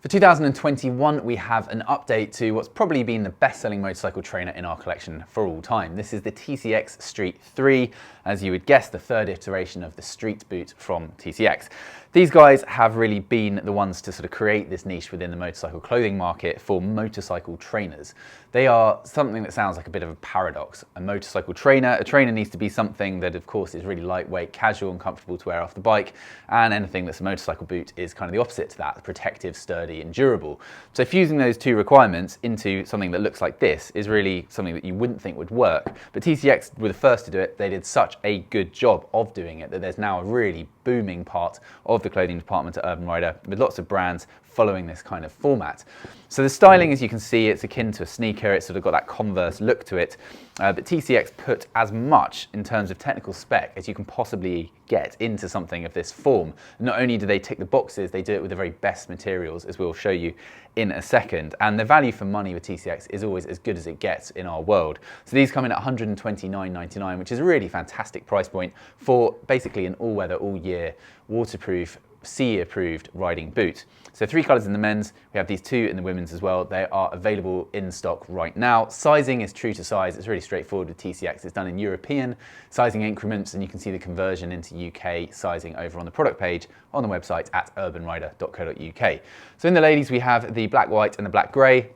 For 2021, we have an update to what's probably been the best-selling motorcycle trainer in our collection for all time. This is the TCX Street 3, as you would guess, the third iteration of the Street Boot from TCX. These guys have really been the ones to sort of create this niche within the motorcycle clothing market for motorcycle trainers. They are something that sounds like a bit of a paradox. A motorcycle trainer, a trainer needs to be something that of course is really lightweight, casual and comfortable to wear off the bike, and anything that's a motorcycle boot is kind of the opposite to that, protective, sturdy and durable. So fusing those two requirements into something that looks like this is really something that you wouldn't think would work, but TCX were the first to do it. They did such a good job of doing it that there's now a really booming part of the clothing department at Urban Rider with lots of brands following this kind of format. So the styling, as you can see, it's akin to a sneaker. It's sort of got that Converse look to it, but TCX put as much in terms of technical spec as you can possibly get into something of this form. Not only do they tick the boxes, they do it with the very best materials, as we'll show you in a second. And the value for money with TCX is always as good as it gets in our world. So these come in at $129.99, which is a really fantastic price point for basically an all-weather, all-year, waterproof, CE approved riding boot. So 3 colours in the men's, we have these 2 in the women's as well. They are available in stock right now. Sizing is true to size. It's really straightforward with TCX. It's done in European sizing increments, and you can see the conversion into UK sizing over on the product page on the website at urbanrider.co.uk. So in the ladies, we have the black, white and the black grey.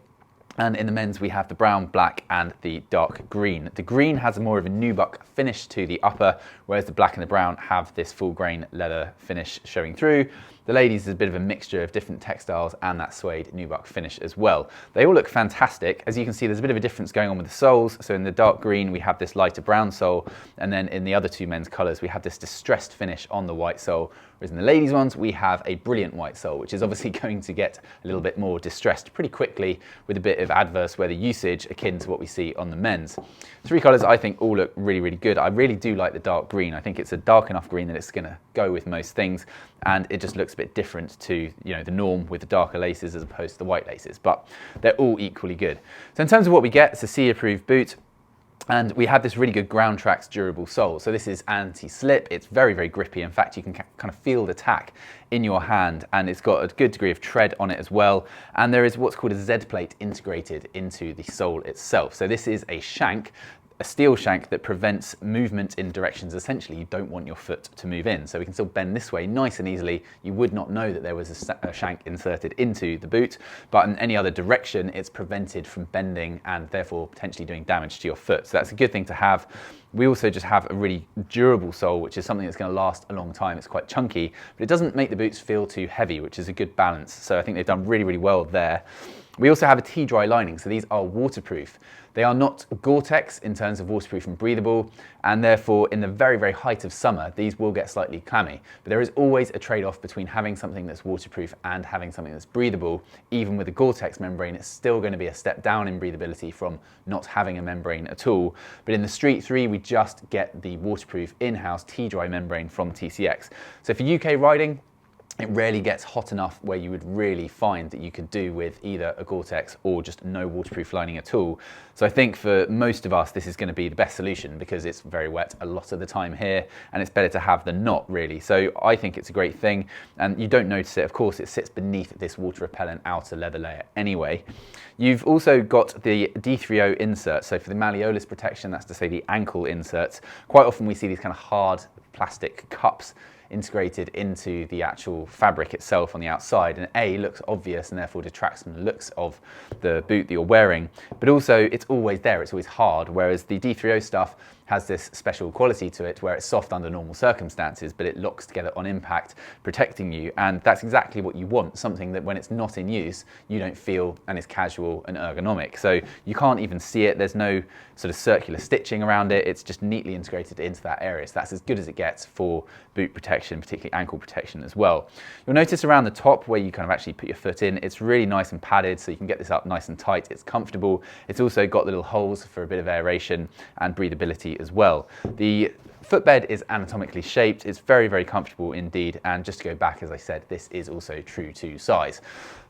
And in the men's, we have the brown, black, and the dark green. The green has more of a nubuck finish to the upper, whereas the black and the brown have this full grain leather finish showing through. The ladies is a bit of a mixture of different textiles and that suede nubuck finish as well. They all look fantastic. As you can see, there's a bit of a difference going on with the soles. So in the dark green, we have this lighter brown sole, and then in the other 2 men's colours, we have this distressed finish on the white sole. Whereas in the ladies' ones, we have a brilliant white sole, which is obviously going to get a little bit more distressed pretty quickly with a bit of adverse weather usage akin to what we see on the men's. 3 colours I think all look really, really good. I really do like the dark green. I think it's a dark enough green that it's going to go with most things, and it just looks a bit different to, you know, the norm with the darker laces as opposed to the white laces, but they're all equally good. So in terms of what we get, it's a CE approved boot. And we have this really good Groundtrax durable sole. So this is anti-slip. It's very, very grippy. In fact, you can kind of feel the tack in your hand, and it's got a good degree of tread on it as well. And there is what's called a Z plate integrated into the sole itself. So this is a shank, a steel shank that prevents movement in directions essentially you don't want your foot to move in. So we can still bend this way nice and easily. You would not know that there was a shank inserted into the boot, but in any other direction it's prevented from bending and therefore potentially doing damage to your foot. So that's a good thing to have. We also just have a really durable sole, which is something that's going to last a long time. It's quite chunky, but it doesn't make the boots feel too heavy, which is a good balance. So I think they've done really, really well there. We also have a T-dry lining, so these are waterproof. They are not Gore-Tex in terms of waterproof and breathable, and therefore in the very, very height of summer, these will get slightly clammy. But there is always a trade-off between having something that's waterproof and having something that's breathable. Even with a Gore-Tex membrane, it's still going to be a step down in breathability from not having a membrane at all. But in the Street 3, we just get the waterproof in-house T-dry membrane from TCX. So for UK riding, it rarely gets hot enough where you would really find that you could do with either a Gore-Tex or just no waterproof lining at all. So I think for most of us, this is going to be the best solution because it's very wet a lot of the time here, and it's better to have than not, really. So I think it's a great thing, and you don't notice it. Of course, it sits beneath this water-repellent outer leather layer anyway. You've also got the D3o Insert. So for the malleolus protection, that's to say the ankle inserts. Quite often we see these kind of hard plastic cups integrated into the actual fabric itself on the outside, and A, looks obvious and therefore detracts from the looks of the boot that you're wearing, but also it's always there, it's always hard, whereas the D3o stuff has this special quality to it where it's soft under normal circumstances, but it locks together on impact, protecting you. And that's exactly what you want, something that when it's not in use, you don't feel and is casual and ergonomic. So you can't even see it. There's no sort of circular stitching around it. It's just neatly integrated into that area. So that's as good as it gets for boot protection, particularly ankle protection as well. You'll notice around the top where you kind of actually put your foot in, it's really nice and padded, so you can get this up nice and tight. It's comfortable. It's also got little holes for a bit of aeration and breathability as well. The footbed is anatomically shaped. It's very, very comfortable indeed. And just to go back, as I said, this is also true to size.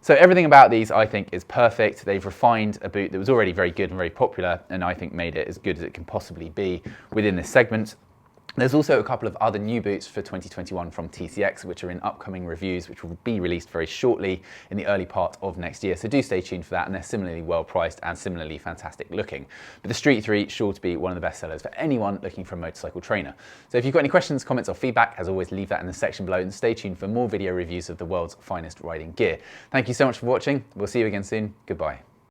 So everything about these I think is perfect. They've refined a boot that was already very good and very popular, and I think made it as good as it can possibly be within this segment. There's also a couple of other new boots for 2021 from TCX, which are in upcoming reviews, which will be released very shortly in the early part of next year. So do stay tuned for that, and they're similarly well priced and similarly fantastic looking. But the Street 3 is sure to be one of the best sellers for anyone looking for a motorcycle trainer. So if you've got any questions, comments or feedback, as always, leave that in the section below, and stay tuned for more video reviews of the world's finest riding gear. Thank you so much for watching. We'll see you again soon. Goodbye.